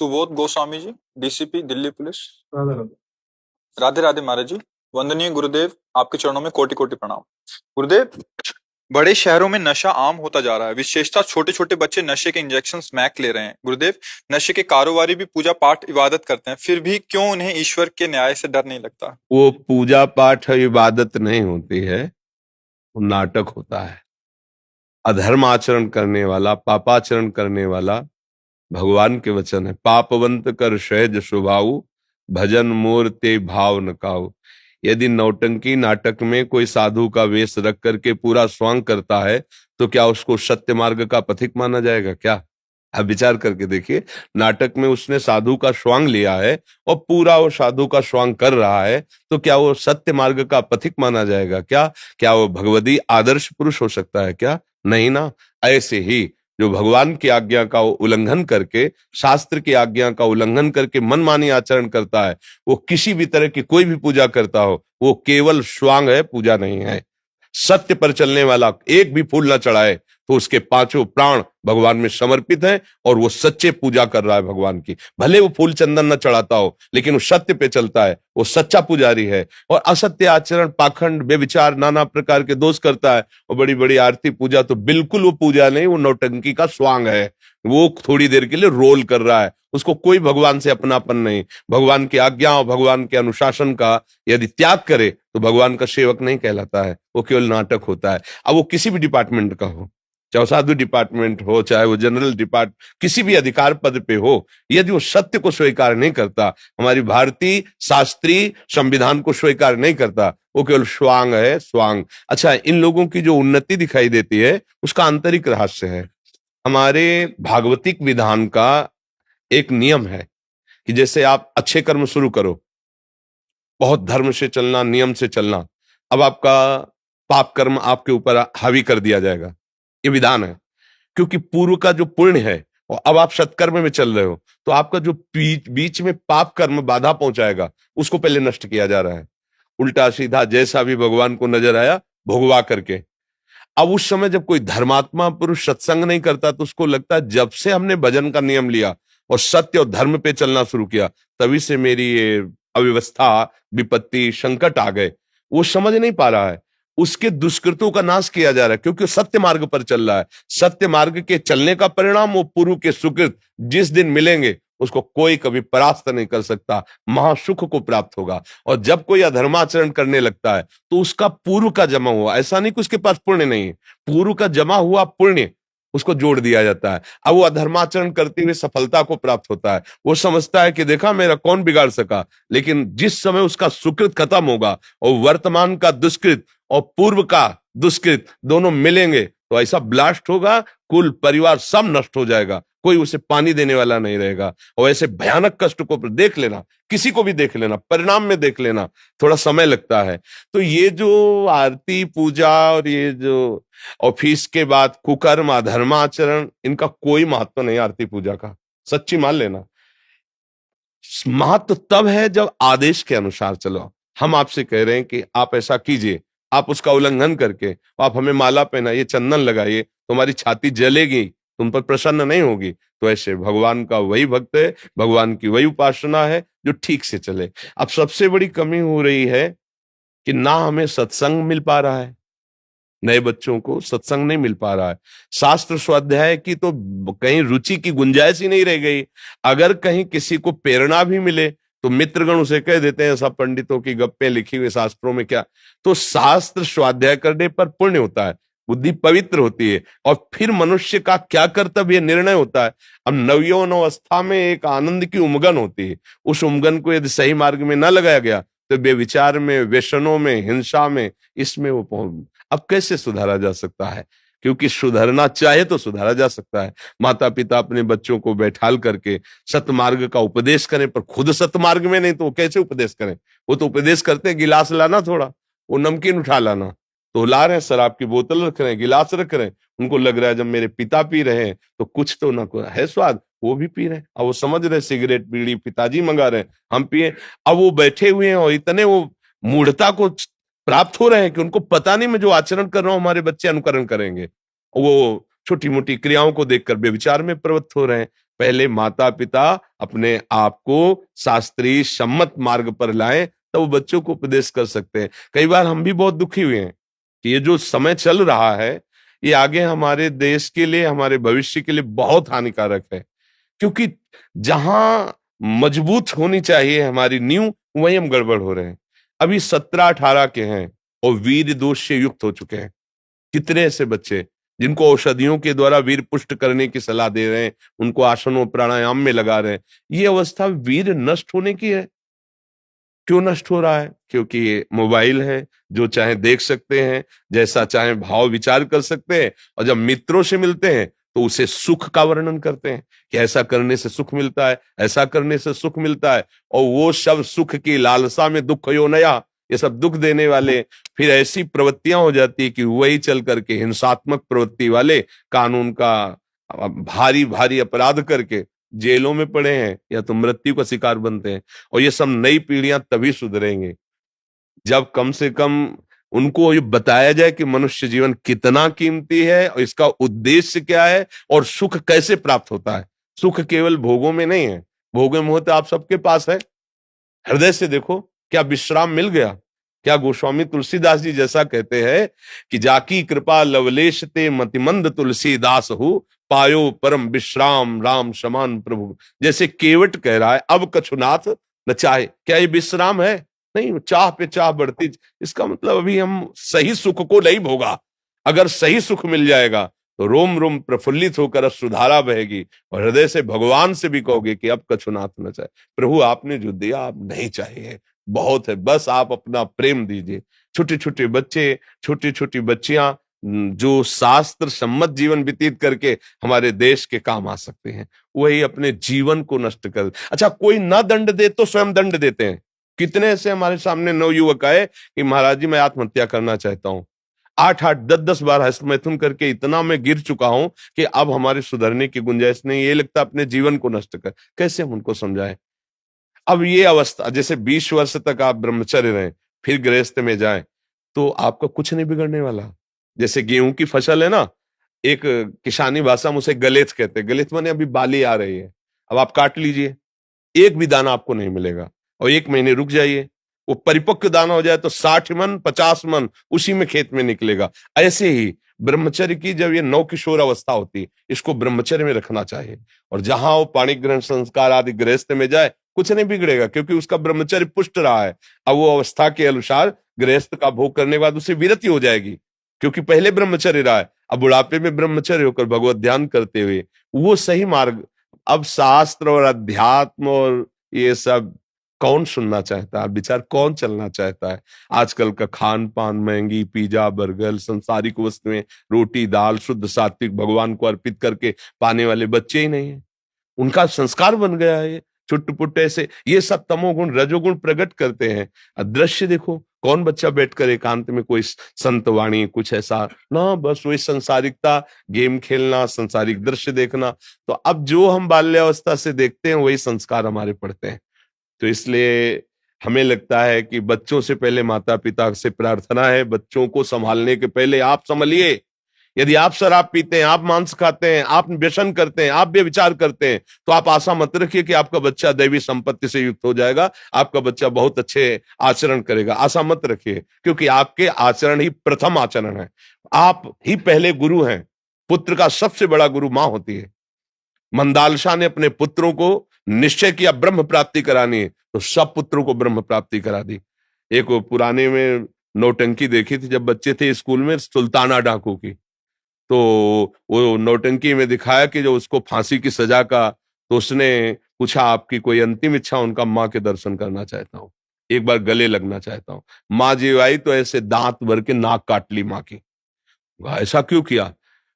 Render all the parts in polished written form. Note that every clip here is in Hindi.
Subodh Goswami ji, DCP Delhi police. राधे राधे। राधे राधे महाराज जी। वंदनीय गुरुदेव, आपके चरणों में कोटि कोटि प्रणाम। गुरुदेव, बड़े शहरों में नशा आम होता जा रहा है, विशेषतः छोटे छोटे बच्चे नशे के इंजेक्शन मैक ले रहे हैं। गुरुदेव, नशे के कारोबारी भी पूजा पाठ इबादत करते हैं, फिर भी क्यों उन्हें ईश्वर के न्याय से डर नहीं लगता? वो पूजा पाठ इबादत नहीं होती है, वो नाटक होता है। अधर्म आचरण करने वाला, पापाचरण करने वाला, भगवान के वचन है, पापवंत कर सहज स्वभाव, भजन मोर ते भाव न काऊ। यदि नौटंकी नाटक में कोई साधु का वेश रख करके पूरा स्वांग करता है तो क्या उसको सत्य मार्ग का पथिक माना जाएगा क्या? आप विचार करके देखिए, नाटक में उसने साधु का स्वांग लिया है और पूरा वो साधु का स्वांग कर रहा है, तो क्या वो सत्य मार्ग का पथिक माना जाएगा क्या? क्या वो भगवदी आदर्श पुरुष हो सकता है क्या? नहीं ना। ऐसे ही जो भगवान की आज्ञा का उल्लंघन करके, शास्त्र की आज्ञा का उल्लंघन करके मनमानी आचरण करता है, वो किसी भी तरह की कोई भी पूजा करता हो, वो केवल स्वांग है, पूजा नहीं है। सत्य पर चलने वाला एक भी फूल ना चढ़ाए तो उसके पांचों प्राण भगवान में समर्पित हैं और वो सच्चे पूजा कर रहा है भगवान की। भले वो फूल चंदन न चढ़ाता हो, लेकिन वो सत्य पे चलता है, वो सच्चा पुजारी है। और असत्य आचरण, पाखंड, बेविचार, नाना प्रकार के दोष करता है और बड़ी बड़ी आरती पूजा, तो बिल्कुल वो पूजा नहीं, वो नौटंकी का स्वांग है। वो थोड़ी देर के लिए रोल कर रहा है, उसको कोई भगवान से अपनापन नहीं। भगवान की आज्ञा और भगवान के अनुशासन का यदि त्याग करे तो भगवान का सेवक नहीं कहलाता है, वो केवल नाटक होता है। अब वो किसी भी डिपार्टमेंट का हो, चाहे साधु डिपार्टमेंट हो, चाहे वो जनरल डिपार्ट, किसी भी अधिकार पद पे हो, यदि वो सत्य को स्वीकार नहीं करता, हमारी भारतीय शास्त्रीय संविधान को स्वीकार नहीं करता, वो केवल स्वांग है, स्वांग। अच्छा, इन लोगों की जो उन्नति दिखाई देती है उसका आंतरिक रहस्य है। हमारे भागवतिक विधान का एक नियम है कि जैसे आप अच्छे कर्म शुरू करो, बहुत धर्म से चलना, नियम से चलना, अब आपका पाप कर्म आपके ऊपर हावी कर दिया जाएगा, ये विधान है। क्योंकि पूर्व का जो पुण्य है और अब आप सत्कर्म में चल रहे हो, तो आपका जो बीच में पाप कर्म बाधा पहुंचाएगा, उसको पहले नष्ट किया जा रहा है। उल्टा सीधा जैसा भी भगवान को नजर आया भोगवा करके। अब उस समय जब कोई धर्मात्मा पुरुष सत्संग नहीं करता तो उसको लगता है जब से हमने भजन का नियम लिया और सत्य और धर्म पे चलना शुरू किया, तभी से मेरी ये अव्यवस्था, विपत्ति, संकट आ गए। वो समझ नहीं पा रहा है, उसके दुष्कृतों का नाश किया जा रहा है, क्योंकि वो सत्य मार्ग पर चल रहा है। सत्य मार्ग के चलने का परिणाम वो पूर्व के सुकृत जिस दिन मिलेंगे उसको कोई कभी परास्त नहीं कर सकता, महासुख को प्राप्त होगा। और जब कोई अधर्माचरण करने लगता है तो उसका पूर्व का जमा हुआ, ऐसा नहीं कि उसके पास पुण्य नहीं है, पूर्व का जमा हुआ पुण्य उसको जोड़ दिया जाता है। अब वो अधर्माचरण करते हुए सफलता को प्राप्त होता है। वो समझता है कि देखा, मेरा कौन बिगाड़ सका। लेकिन जिस समय उसका सुकृत खत्म होगा और वर्तमान का दुष्कृत और पूर्व का दुष्कृत दोनों मिलेंगे तो ऐसा ब्लास्ट होगा, कुल परिवार सब नष्ट हो जाएगा, कोई उसे पानी देने वाला नहीं रहेगा। और ऐसे भयानक कष्ट को देख लेना, किसी को भी देख लेना, परिणाम में देख लेना, थोड़ा समय लगता है। तो ये जो आरती पूजा और ये जो ऑफिस के बाद कुकर्म, अधर्माचरण, इनका कोई महत्व नहीं आरती पूजा का, सच्ची मान लेना। महत्व तब है जब आदेश के अनुसार चलो। हम आपसे कह रहे हैं कि आप ऐसा कीजिए, आप उसका उल्लंघन करके आप हमें माला पहनाइए, चंदन लगाइए, तुम्हारी छाती जलेगी, तुम पर प्रसन्न नहीं होगी। तो ऐसे भगवान का वही भक्त है, भगवान की वही उपासना है जो ठीक से चले। अब सबसे बड़ी कमी हो रही है कि ना हमें सत्संग मिल पा रहा है, नए बच्चों को सत्संग नहीं मिल पा रहा है। शास्त्र स्वाध्याय की तो कहीं रुचि की गुंजाइश ही नहीं रह गई। अगर कहीं किसी को प्रेरणा भी मिले तो मित्रगण उसे कह देते हैं सब पंडितों की गप्पे लिखी हुई शास्त्रों में क्या। तो शास्त्र स्वाध्याय करने पर पुण्य होता है, बुद्धि पवित्र होती है, और फिर मनुष्य का क्या कर्तव्य निर्णय होता है। अब नवयौवन अवस्था में एक आनंद की उमगन होती है, उस उमगन को यदि सही मार्ग में न लगाया गया तो बेविचार में, व्यसनों में, हिंसा में, इसमें वो अब कैसे सुधारा जा सकता है? क्योंकि सुधरना चाहे तो सुधारा जा सकता है। माता पिता अपने बच्चों को बैठाल करके सतमार्ग का उपदेश करें, पर खुद सतमार्ग में नहीं तो वो कैसे उपदेश करें? वो तो उपदेश करते हैं गिलास लाना, थोड़ा वो नमकीन उठा लाना, तो ला रहे हैं, शराब की बोतल रख रहे हैं, गिलास रख रहे हैं, उनको लग रहा है जब मेरे पिता पी रहे हैं तो कुछ तो ना है स्वाद, वो भी पी रहे हैं। अब वो समझ रहे सिगरेट बीड़ी पिताजी मंगा रहे हैं, हम पिए। अब वो बैठे हुए हैं और इतने वो मूढ़ता को प्राप्त हो रहे हैं कि उनको पता नहीं मैं जो आचरण कर रहा हूं हमारे बच्चे अनुकरण करेंगे। वो छोटी मोटी क्रियाओं को देखकर बेविचार में प्रवृत्त हो रहे हैं। पहले माता पिता अपने आप को शास्त्रीय सम्मत मार्ग पर लाएं, तब वो बच्चों को उपदेश कर सकते हैं। कई बार हम भी बहुत दुखी हुए हैं कि ये जो समय चल रहा है, ये आगे हमारे देश के लिए, हमारे भविष्य के लिए बहुत हानिकारक है। क्योंकि जहां मजबूत होनी चाहिए हमारी नींव, वहीं हम गड़बड़ हो रहे हैं। अभी 17-18 के हैं और वीर दोष से युक्त हो चुके हैं। कितने ऐसे बच्चे जिनको औषधियों के द्वारा वीर पुष्ट करने की सलाह दे रहे हैं, उनको आसनों प्राणायाम में लगा रहे हैं। ये अवस्था वीर नष्ट होने की है। क्यों नष्ट हो रहा है? क्योंकि ये मोबाइल है, जो चाहे देख सकते हैं, जैसा चाहे भाव विचार कर सकते हैं, और जब मित्रों से मिलते हैं तो उसे सुख का वर्णन करते हैं कि ऐसा करने से सुख मिलता है, ऐसा करने से सुख मिलता है, और वो सब सुख की लालसा में दुख यो नया, ये सब दुख देने वाले फिर ऐसी प्रवृत्तियां हो जाती है कि वही चल करके हिंसात्मक प्रवृत्ति वाले कानून का भारी भारी अपराध करके जेलों में पड़े हैं या तो मृत्यु का शिकार बनते हैं। और ये सब नई पीढ़ियां तभी सुधरेंगे जब कम से कम उनको ये बताया जाए कि मनुष्य जीवन कितना कीमती है और इसका उद्देश्य क्या है और सुख कैसे प्राप्त होता है। सुख केवल भोगों में नहीं है, भोगों में होता आप सबके पास है। हृदय से देखो, क्या विश्राम मिल गया? क्या गोस्वामी तुलसीदास जी जैसा कहते हैं कि जाकी कृपा लवलेश ते मतिमंद तुलसीदास हो, पायो परम विश्राम राम समान प्रभु। जैसे केवट कह रहा है, अब कछुनाथ न चाहे। क्या ये विश्राम है? नहीं, चाह पे चाह बढ़ती। इसका मतलब अभी हम सही सुख को नहीं भोगा। अगर सही सुख मिल जाएगा तो रोम रोम प्रफुल्लित होकर सुधारा बहेगी और हृदय से भगवान से भी कहोगे कि अब कछुनाथ न चाहे। प्रभु आपने जो दिया आप नहीं चाहिए, बहुत है, बस आप अपना प्रेम दीजिए। छोटे छोटे बच्चे, छोटी छोटी बच्चियां जो शास्त्र सम्मत जीवन व्यतीत करके हमारे देश के काम आ सकते हैं, वही अपने जीवन को नष्ट कर। अच्छा, कोई ना दंड दे तो स्वयं दंड देते हैं। कितने ऐसे हमारे सामने नवयुवक आए कि महाराज जी मैं आत्महत्या करना चाहता हूं। 8-8 10-10 बार हस्तमैथुन करके इतना मैं गिर चुका हूं कि अब हमारे सुधरने की गुंजाइश नहीं, ये लगता अपने जीवन को नष्ट कर। कैसे हम उनको समझाएं? अब ये अवस्था, जैसे 20 वर्ष तक आप ब्रह्मचर्य रहें, फिर गृहस्थ में जाएं, तो आपका कुछ नहीं बिगड़ने वाला। जैसे गेहूं की फसल है ना, एक किसानी भाषा में उसे गलेत कहते हैं। गलेत माने अभी बाली आ रही है, अब आप काट लीजिए, एक भी दाना आपको नहीं मिलेगा, और 1 महीने रुक जाइए, वो परिपक्व दाना हो जाए तो 60 मन 50 मन उसी में खेत में निकलेगा। ऐसे ही ब्रह्मचर्य की जब ये नव किशोर अवस्था होती है, इसको ब्रह्मचर्य में रखना चाहिए, और जहां वो पाणी ग्रहण संस्कार आदि गृहस्थ में जाए, कुछ नहीं बिगड़ेगा क्योंकि उसका ब्रह्मचर्य पुष्ट रहा है। अब वो अवस्था के अनुसार गृहस्थ का भोग करने के बाद उसे विरति हो जाएगी, क्योंकि पहले ब्रह्मचर्य रहा है। अब बुढ़ापे में ब्रह्मचर्य होकर भगवत ध्यान करते हुए वो सही मार्ग। अब शास्त्र और अध्यात्म और ये सब कौन सुनना चाहता है? विचार कौन चलना चाहता है? आजकल का खान पान, महंगी पिज्जा बर्गर, संसारिक वस्तुएं, रोटी दाल शुद्ध सात्विक भगवान को अर्पित करके पाने वाले बच्चे ही नहीं है। उनका संस्कार बन गया है ये छुट्ट-पुट्ट ऐसे। ये सब तमोगुण रजोगुण प्रकट करते हैं। दृश्य देखो, कौन बच्चा बैठकर एकांत में कोई संत वाणी कुछ ऐसा ना, बस वही संसारिकता, गेम खेलना, संसारिक दृश्य देखना। तो अब जो हम बाल्यावस्था से देखते हैं वही संस्कार हमारे पड़ते हैं। तो इसलिए हमें लगता है कि बच्चों से पहले माता पिता से प्रार्थना है, बच्चों को संभालने के पहले आप संभलिए। यदि आप शराब पीते हैं, आप मांस खाते हैं, आप व्यसन करते हैं, आप व्यभिचार करते हैं, तो आप आशा मत रखिए कि आपका बच्चा दैवी संपत्ति से युक्त हो जाएगा, आपका बच्चा बहुत अच्छे आचरण करेगा। आशा मत रखिए, क्योंकि आपके आचरण ही प्रथम आचरण है। आप ही पहले गुरु हैं। पुत्र का सबसे बड़ा गुरु मां होती है। मंदालशा ने अपने पुत्रों को निश्चय किया ब्रह्म प्राप्ति करानी है, तो सब पुत्रों को ब्रह्म प्राप्ति करा दी। एक पुराने में नौटंकी देखी थी जब बच्चे थे स्कूल में, सुल्ताना डाकू की। तो वो नौटंकी में दिखाया कि जो उसको फांसी की सजा का, तो उसने पूछा आपकी कोई अंतिम इच्छा? उनका माँ के दर्शन करना चाहता हूँ, एक बार गले लगना चाहता हूँ। माँ जी आई तो ऐसे दांत भर के नाक काट ली माँ की। ऐसा क्यों किया?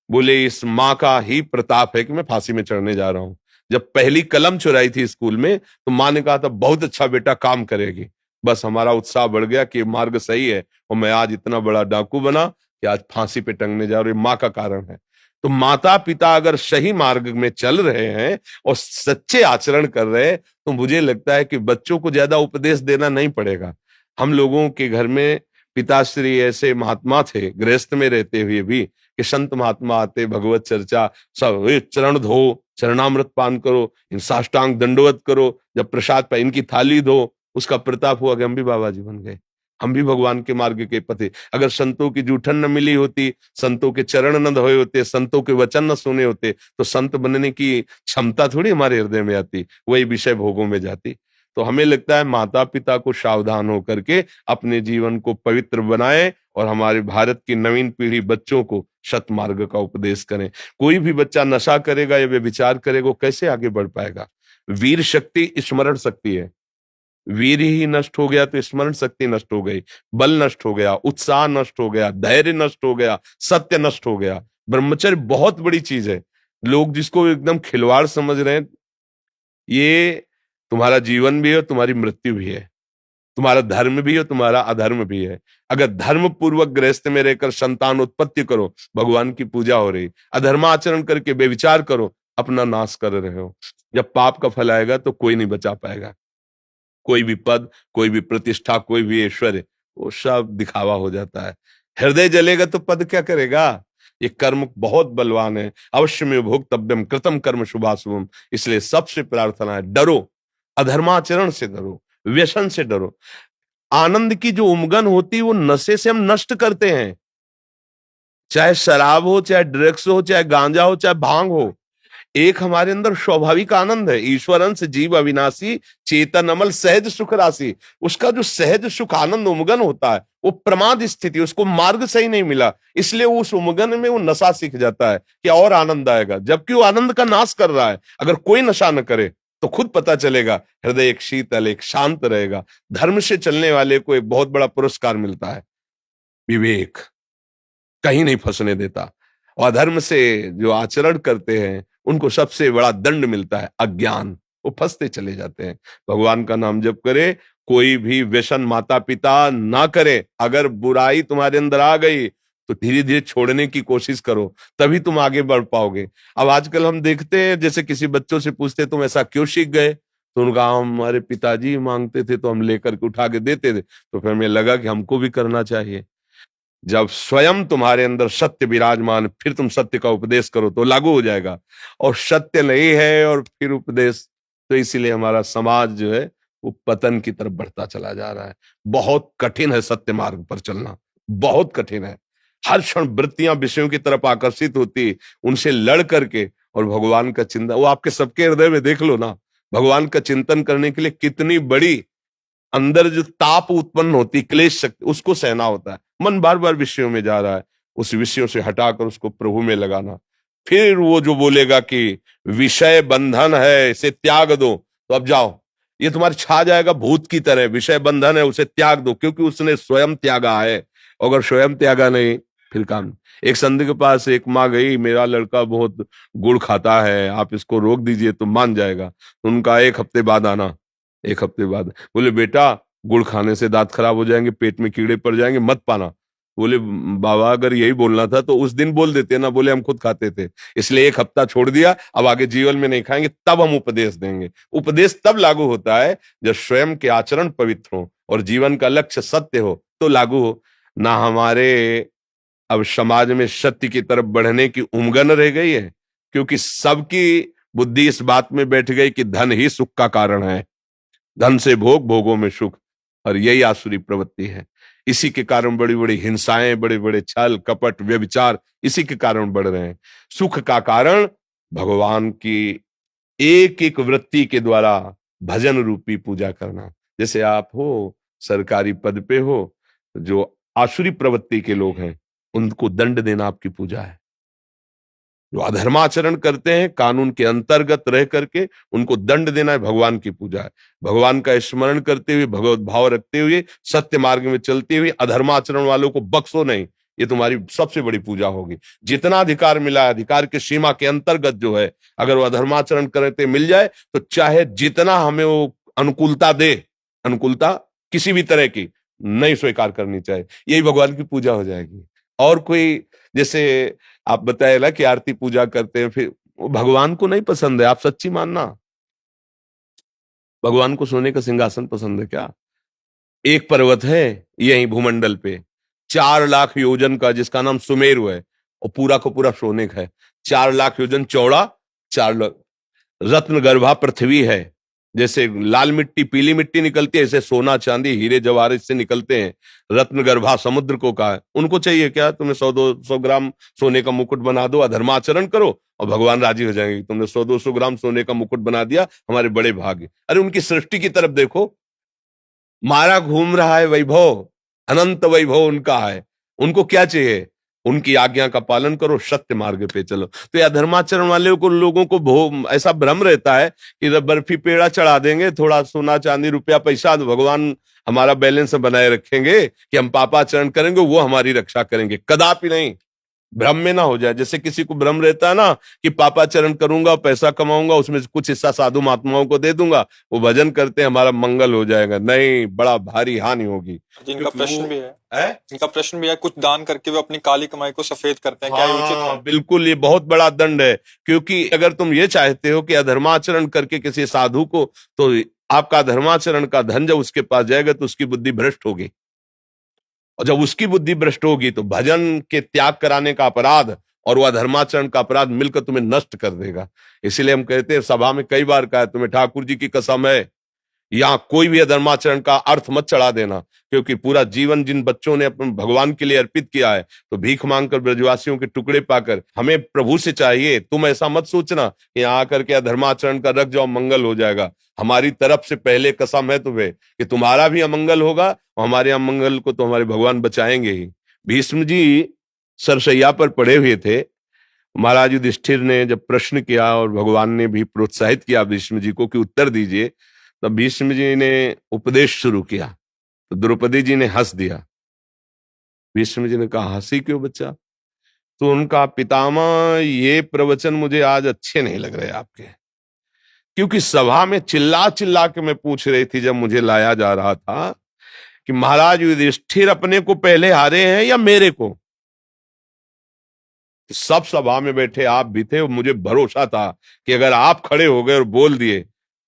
बोले इस माँ का ही प्रताप है कि मैं फांसी में चढ़ने जा रहा हूं। जब पहली कलम चुराई थी स्कूल में तो माँ ने कहा था बहुत अच्छा बेटा, काम करेगी। बस हमारा उत्साह बढ़ गया कि मार्ग सही है, और मैं आज इतना बड़ा डाकू बना कि आज फांसी पे टंगने जा रहा हूं। माँ का कारण है। तो माता पिता अगर सही मार्ग में चल रहे हैं और सच्चे आचरण कर रहे हैं, तो मुझे लगता है कि बच्चों को ज्यादा उपदेश देना नहीं पड़ेगा। हम लोगों के घर में पिताश्री ऐसे महात्मा थे, गृहस्थ में रहते हुए भी कि संत महात्मा आते, भगवत चर्चा, सब चरण धो, चरणामृत पान करो, इन साष्टांग दंडवत करो, जब प्रसाद पाए इनकी थाली धो, उसका प्रताप हुआ कि हम भी बाबा जी बन गए, हम भी भगवान के मार्ग के पथे। अगर संतों की जूठन न मिली होती, संतों के चरण न धोए होते, संतों के वचन न सुने होते, तो संत बनने की क्षमता थोड़ी हमारे हृदय में आती, वही विषय भोगों में जाती। तो हमें लगता है माता पिता को सावधान होकर के अपने जीवन को पवित्र बनाएं और हमारे भारत की नवीन पीढ़ी बच्चों को सतमार्ग का उपदेश करें। कोई भी बच्चा नशा करेगा या व्यभिचार करेगा, कैसे आगे बढ़ पाएगा? वीर शक्ति स्मरण शक्ति है, वीर ही नष्ट हो गया तो स्मरण शक्ति नष्ट हो गई, बल नष्ट हो गया, उत्साह नष्ट हो गया, धैर्य नष्ट हो गया, सत्य नष्ट हो गया। ब्रह्मचर्य बहुत बड़ी चीज है, लोग जिसको एकदम खिलवाड़ समझ रहे हैं, ये तुम्हारा जीवन भी है, तुम्हारी मृत्यु भी है, तुम्हारा धर्म भी है, तुम्हारा अधर्म भी है। अगर धर्म पूर्वक गृहस्थ में रहकर संतान उत्पत्ति करो, भगवान की पूजा हो रही, अधर्माचरण करके बेविचार करो, अपना नाश कर रहे हो। जब पाप का फल आएगा तो कोई नहीं बचा पाएगा, कोई भी पद, कोई भी प्रतिष्ठा, कोई भी ऐश्वर्य, वो सब दिखावा हो जाता है। हृदय जलेगा तो पद क्या करेगा? ये कर्म बहुत बलवान है। अवश्य में भोक्तव्यम कृतम कर्म शुभाशुभम। इसलिए सबसे प्रार्थना है, डरो, अधर्माचरण से डरो, व्यसन से डरो। आनंद की जो उमगन होती है वो नशे से हम नष्ट करते हैं, चाहे शराब हो, चाहे ड्रग्स हो, चाहे गांजा हो, चाहे भांग हो। एक हमारे अंदर स्वाभाविक आनंद है, ईश्वर अंश जीव अविनाशी चेतन अमल सहज सुख राशि। उसका जो सहज सुख आनंद उमगन होता है वो प्रमाद स्थिति, उसको मार्ग सही नहीं मिला, इसलिए उस उमगन में वो नशा सीख जाता है कि और आनंद आएगा, जबकि वो आनंद का नाश कर रहा है। अगर कोई नशा न करे तो खुद पता चलेगा, हृदय एक शीतल, एक शांत रहेगा। धर्म से चलने वाले को एक बहुत बड़ा पुरस्कार मिलता है, विवेक, कहीं नहीं फंसने देता। और अधर्म से जो आचरण करते हैं उनको सबसे बड़ा दंड मिलता है, अज्ञान, वो फंसते चले जाते हैं। भगवान का नाम जप करे, कोई भी व्यसन माता पिता ना करे। अगर बुराई तुम्हारे अंदर आ गई तो धीरे धीरे छोड़ने की कोशिश करो, तभी तुम आगे बढ़ पाओगे। अब आजकल हम देखते हैं, जैसे किसी बच्चों से पूछते तुम ऐसा क्यों सीख गए, तो उनका हमारे पिताजी मांगते थे तो हम लेकर के उठा के देते थे, तो फिर हमें लगा कि हमको भी करना चाहिए। जब स्वयं तुम्हारे अंदर सत्य विराजमान, फिर तुम सत्य का उपदेश करो तो लागू हो जाएगा। और सत्य नहीं है और फिर उपदेश, तो इसीलिए हमारा समाज जो है वो पतन की तरफ बढ़ता चला जा रहा है। बहुत कठिन है सत्य मार्ग पर चलना, बहुत कठिन है। हर क्षण वृत्तियां विषयों की तरफ आकर्षित होती, उनसे लड़ करके और भगवान का चिंतन, वो आपके सबके हृदय में देख लो ना, भगवान का चिंतन करने के लिए कितनी बड़ी अंदर जो ताप उत्पन्न होती, क्लेश शक्ति, उसको सहना होता है। मन बार बार विषयों में जा रहा है, उस विषयों से हटाकर उसको प्रभु में लगाना। फिर वो जो बोलेगा कि विषय बंधन है, इसे त्याग दो, तो अब जाओ, ये तुम्हारे छा जाएगा भूत की तरह। विषय बंधन है, उसे त्याग दो, क्योंकि उसने स्वयं त्यागा है। अगर स्वयं त्यागा नहीं, फिर काम। एक संत के पास एक माँ गई, मेरा लड़का बहुत गुड़ खाता है, आप इसको रोक दीजिए तो मान जाएगा। उनका एक हफ्ते बाद आना, एक हफ्ते बाद बोले, बेटा गुड़ खाने से दांत खराब हो जाएंगे, पेट में कीड़े पड़ जाएंगे, मत पाना। बोले, बाबा अगर यही बोलना था तो उस दिन बोल देते ना। बोले, हम खुद खाते थे, इसलिए एक हफ्ता छोड़ दिया, अब आगे जीवन में नहीं खाएंगे, तब हम उपदेश देंगे। उपदेश तब लागू होता है जब स्वयं के आचरण पवित्र हो और जीवन का लक्ष्य सत्य हो, तो लागू हो ना। हमारे अब समाज में सत्य की तरफ बढ़ने की उमगन रह गई है, क्योंकि सबकी बुद्धि इस बात में बैठ गई कि धन ही सुख का कारण है, धन से भोग, भोगों में सुख, और यही आसुरी प्रवृत्ति है। इसी के कारण बड़ी बड़ी हिंसाएं, बड़े बड़े छल कपट व्यभिचार इसी के कारण बढ़ रहे हैं। सुख का कारण भगवान की एक एक वृत्ति के द्वारा भजन रूपी पूजा करना। जैसे आप हो, सरकारी पद पे हो, जो आसुरी प्रवृत्ति के लोग हैं उनको दंड देना आपकी पूजा है। जो अधर्माचरण करते हैं, कानून के अंतर्गत रह करके उनको दंड देना है, भगवान की पूजा है। भगवान का स्मरण करते हुए, भगवत भाव रखते हुए, सत्य मार्ग में चलते हुए अधर्माचरण वालों को बख्शो नहीं, ये तुम्हारी सबसे बड़ी पूजा होगी। जितना अधिकार मिला है, अधिकार की सीमा के अंतर्गत जो है, अगर वो अधर्माचरण करते मिल जाए तो चाहे जितना हमें वो अनुकूलता दे, अनुकूलता किसी भी तरह की नहीं स्वीकार करनी चाहिए, यही भगवान की पूजा हो जाएगी। और कोई, जैसे आप बताए ना कि आरती पूजा करते हैं, फिर वो भगवान को नहीं पसंद है, आप सच्ची मानना। भगवान को सोने का सिंहासन पसंद है क्या? एक पर्वत है यही भूमंडल पे 4 लाख योजन का, जिसका नाम सुमेरु है, और पूरा का पूरा सोने का है। 4 लाख योजन चौड़ा, 4 लाख। रत्न गर्भा पृथ्वी है। जैसे लाल मिट्टी पीली मिट्टी निकलती है, ऐसे सोना चांदी हीरे जवाहरात से निकलते हैं। रत्न गर्भा समुद्र को कहा है। उनको चाहिए क्या? तुम्हें 100-200 ग्राम सोने का मुकुट बना दो, अधर्माचरण करो और भगवान राजी हो जाएंगे। तुमने 100-200 ग्राम सोने का मुकुट बना दिया, हमारे बड़े भाग्य। अरे उनकी सृष्टि की तरफ देखो, मारा घूम रहा है वैभव, अनंत वैभव उनका है। उनको क्या चाहिए? उनकी आज्ञा का पालन करो, सत्य मार्ग पे चलो। तो यह धर्माचरण वाले को, लोगों को ऐसा भ्रम रहता है कि बर्फी पेड़ा चढ़ा देंगे, थोड़ा सोना चांदी रुपया पैसा, तो भगवान हमारा बैलेंस बनाए रखेंगे, कि हम पापाचरण करेंगे वो हमारी रक्षा करेंगे। कदापि नहीं। भ्रम में ना हो जाए। जैसे किसी को भ्रम रहता है ना कि पापाचरण करूंगा, पैसा कमाऊंगा, उसमें से कुछ हिस्सा साधु महात्माओं को दे दूंगा, वो भजन करते हैं, हमारा मंगल हो जाएगा। नहीं, बड़ा भारी हानि होगी। जिनका प्रश्न भी है, है? इनका प्रश्न भी है, कुछ दान करके वो अपनी काली कमाई को सफेद करते हैं, क्या ये उचित है? बिल्कुल, ये बहुत बड़ा दंड है। क्योंकि अगर तुम ये चाहते हो कि अधर्माचरण करके किसी साधु को, तो आपका धर्माचरण का धन जब उसके पास जाएगा तो उसकी बुद्धि भ्रष्ट होगी, और जब उसकी बुद्धि भ्रष्ट होगी तो भजन के त्याग कराने का अपराध और वह धर्माचरण का अपराध मिलकर तुम्हें नष्ट कर देगा। इसीलिए हम कहते हैं, सभा में कई बार कहा, तुम्हें ठाकुर जी की कसम है, यहां कोई भी अधर्माचरण का अर्थ मत चढ़ा देना। क्योंकि पूरा जीवन जिन बच्चों ने अपने भगवान के लिए अर्पित किया है, तो भीख मांगकर ब्रजवासियों के टुकड़े पाकर हमें प्रभु से चाहिए। तुम ऐसा मत सोचना कि यहाँ आकर के अधर्माचरण का रख जाओ, मंगल हो जाएगा। हमारी तरफ से पहले कसम है तुम्हें कि तुम्हारा भी अमंगल होगा, और हमारे अमंगल को तो हमारे भगवान बचाएंगे ही। भीष्म जी सरसैया पर पड़े हुए थे। महाराज युधिष्ठिर ने जब प्रश्न किया और भगवान ने भी प्रोत्साहित किया भीष्म जी को कि उत्तर दीजिए, तब भीष्म जी ने उपदेश शुरू किया, तो द्रौपदी जी ने हंस दिया। भीष्म जी ने कहा, हंसी क्यों बच्चा? तो उनका, पितामह ये प्रवचन मुझे आज अच्छे नहीं लग रहे आपके, क्योंकि सभा में चिल्ला चिल्ला के मैं पूछ रही थी जब मुझे लाया जा रहा था कि महाराज युधिष्ठिर अपने को पहले हारे हैं या मेरे को। सब सभा में बैठे आप भी थे, मुझे भरोसा था कि अगर आप खड़े हो गए और बोल दिए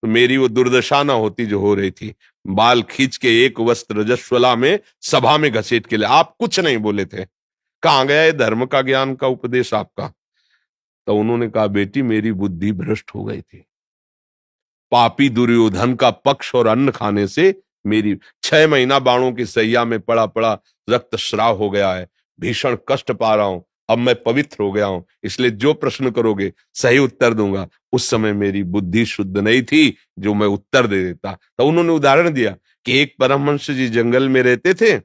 तो मेरी वो दुर्दशा ना होती जो हो रही थी। बाल खींच के एक वस्त्र रजस्वला में सभा में घसीट के लिए आप कुछ नहीं बोले थे। कहां गया ये धर्म का ज्ञान का उपदेश आपका? तो उन्होंने कहा, बेटी मेरी बुद्धि भ्रष्ट हो गई थी। पापी दुर्योधन का पक्ष और अन्न खाने से मेरी 6 महीना बाणों की सैया में पड़ा पड़ा रक्तस्राव हो गया है। भीषण कष्ट पा रहा हूं। अब मैं पवित्र हो गया हूं, इसलिए जो प्रश्न करोगे सही उत्तर दूंगा। उस समय मेरी बुद्धि शुद्ध नहीं थी जो मैं उत्तर दे देता। तो उन्होंने उदाहरण दिया कि एक परमहंस जी जंगल में रहते थे,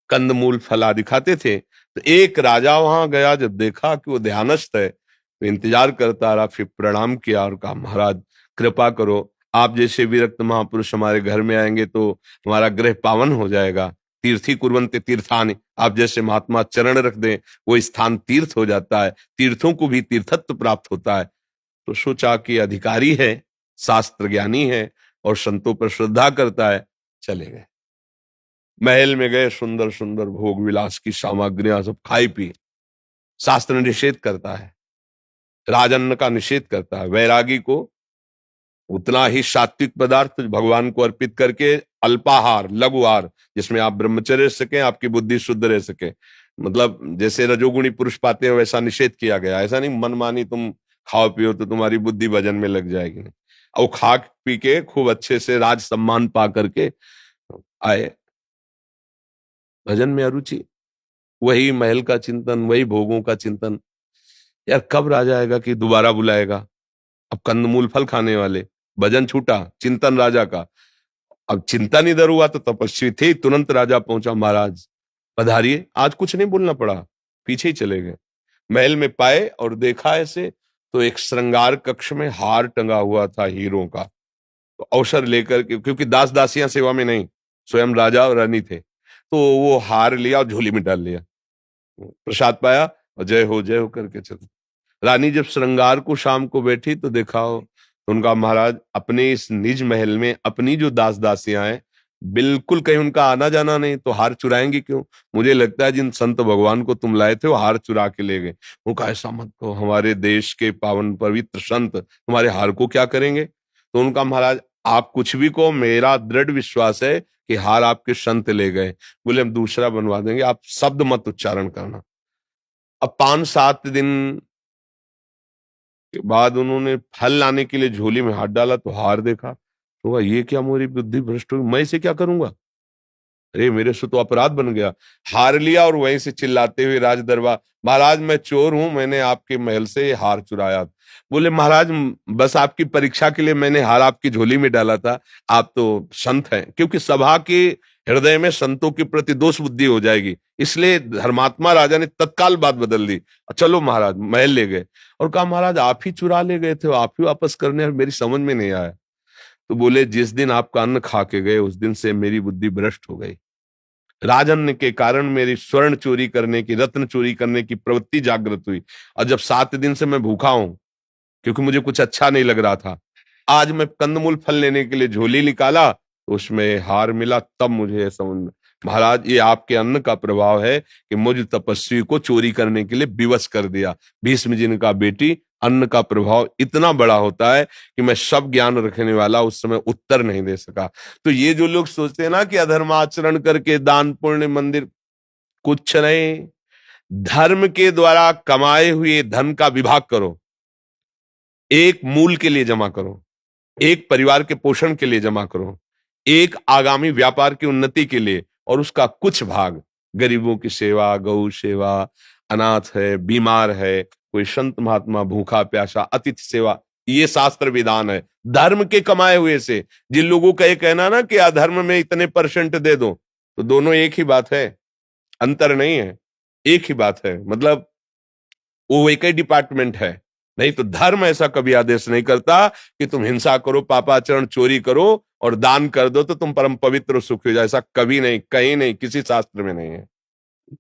कंदमूल फल आदि खाते थे। तो एक राजा वहां गया, जब देखा कि वो ध्यानस्थ है तो इंतजार करता रहा। फिर प्रणाम किया और कहा, महाराज कृपा करो, आप जैसे विरक्त महापुरुष हमारे घर में आएंगे तो हमारा गृह पावन हो जाएगा। तीर्थी कुर्वन्ते तीर्थानि, आप जैसे महात्मा चरण रख दें, वो स्थान तीर्थ हो जाता है, तीर्थों को भी तीर्थत्व प्राप्त होता है। तो सोचा कि अधिकारी है, शास्त्र ज्ञानी है और संतों पर श्रद्धा करता है। चले गए, महल में गए, सुंदर सुंदर भोग विलास की सामग्रियां सब खाई पी। शास्त्र निषेध करता है, राजन्न का निषेध करता है। वैरागी को उतना ही सात्विक पदार्थ भगवान को अर्पित करके, अल्पाहार लघुहार जिसमें आप ब्रह्मचर्य रह सके, आपकी बुद्धि शुद्ध रह सके, मतलब जैसे रजोगुणी पुरुष पाते हैं वैसा निषेध किया गया। ऐसा नहीं मनमानी तुम खाओ पियो तो तुम्हारी बुद्धि भजन में लग जाएगी। और खा पी के खूब अच्छे से राज सम्मान पा करके आए, भजन में अरुचि, वही महल का चिंतन, वही भोगों का चिंतन। यार कब राजा आएगा कि दोबारा बुलाएगा? अब कंदमूल फल खाने वाले, भजन छूटा, चिंतन राजा का। अब चिंतन इधर हुआ तो तपस्वी थे, तुरंत राजा पहुंचा, महाराज पधारिए। आज कुछ नहीं बोलना पड़ा, पीछे ही चले गए। महल में पाए और देखा ऐसे, तो एक श्रृंगार कक्ष में हार टंगा हुआ था हीरों का। तो अवसर लेकर के, क्योंकि दास दासियां सेवा में नहीं, स्वयं राजा और रानी थे, तो वो हार लिया और झोली में डाल लिया, प्रसाद पाया और जय हो करके चलो। रानी जब श्रृंगार को शाम को बैठी तो देखा हो, तो उनका, महाराज अपने इस निज महल में अपनी जो दास दासियां हैं, बिल्कुल कहीं उनका आना जाना नहीं, तो हार चुराएंगे क्यों? मुझे लगता है जिन संत भगवान को तुम लाए थे वो हार चुरा के ले गए। वो कहा, ऐसा मत कहो, हमारे देश के पावन पवित्र संत तुम्हारे हार को क्या करेंगे? तो उनका, महाराज आप कुछ भी कहो, मेरा दृढ़ विश्वास है कि हार आपके संत ले गए। बोले हम दूसरा बनवा देंगे, आप शब्द मत उच्चारण करना। अब 5-7 दिन के बाद उन्होंने फल लाने के लिए झोली में हाथ डाला तो हार देखा, तो कहा, ये क्या मेरी बुद्धि भ्रष्ट हुई, मैं इसे क्या करूंगा, अरे मेरे से तो अपराध बन गया। हार लिया और वहीं से चिल्लाते हुए राज दरबार, महाराज मैं चोर हूं, मैंने आपके महल से हार चुराया। बोले महाराज बस आपकी परीक्षा के लिए मैंने हार आपकी झोली में डाला था, आप तो संत हैं, क्योंकि सभा के हृदय में संतों के प्रति दोष बुद्धि हो जाएगी, इसलिए धर्मात्मा राजा ने तत्काल बात बदल दी। चलो महाराज, महल ले गए और कहा महाराज आप ही चुरा ले गए थे, आप ही वापस करने, और मेरी समझ में नहीं आया। तो बोले जिस दिन आपका अन्न खा के गए उस दिन से मेरी बुद्धि भ्रष्ट हो गई, राजन के कारण मेरी स्वर्ण चोरी करने की, रत्न चोरी करने की प्रवृत्ति जागृत हुई, और जब 7 दिन से मैं भूखा हूं क्योंकि मुझे कुछ अच्छा नहीं लग रहा था, आज मैं कंदमूल फल लेने के लिए झोली निकाला तो उसमें हार मिला, तब मुझे समझ में, महाराज ये आपके अन्न का प्रभाव है कि मुझ तपस्वी को चोरी करने के लिए विवश कर दिया। भीष्म जी ने कहा बेटी अन्न का प्रभाव इतना बड़ा होता है कि मैं सब ज्ञान रखने वाला उस समय उत्तर नहीं दे सका। तो ये जो लोग सोचते हैं ना कि अधर्म आचरण करके दान पुण्य मंदिर, कुछ नहीं, धर्म के द्वारा कमाए हुए धन का विभाग करो, एक मूल के लिए जमा करो, एक परिवार के पोषण के लिए जमा करो, एक आगामी व्यापार की उन्नति के लिए, और उसका कुछ भाग गरीबों की सेवा, गौ सेवा, अनाथ है, बीमार है, कोई संत महात्मा भूखा प्यासा, अतिथि सेवा, ये शास्त्र विधान है धर्म के कमाए हुए से। जिन लोगों का ये कहना ना कि अधर्म में इतने % दे दो, तो दोनों एक ही बात है, अंतर नहीं है, एक ही बात है, मतलब वो एक ही डिपार्टमेंट है। नहीं तो धर्म ऐसा कभी आदेश नहीं करता कि तुम हिंसा करो, पापाचरण, चोरी करो और दान कर दो तो तुम परम पवित्र सुखी हो जाओ, ऐसा कभी नहीं, कहीं नहीं, किसी शास्त्र में नहीं है।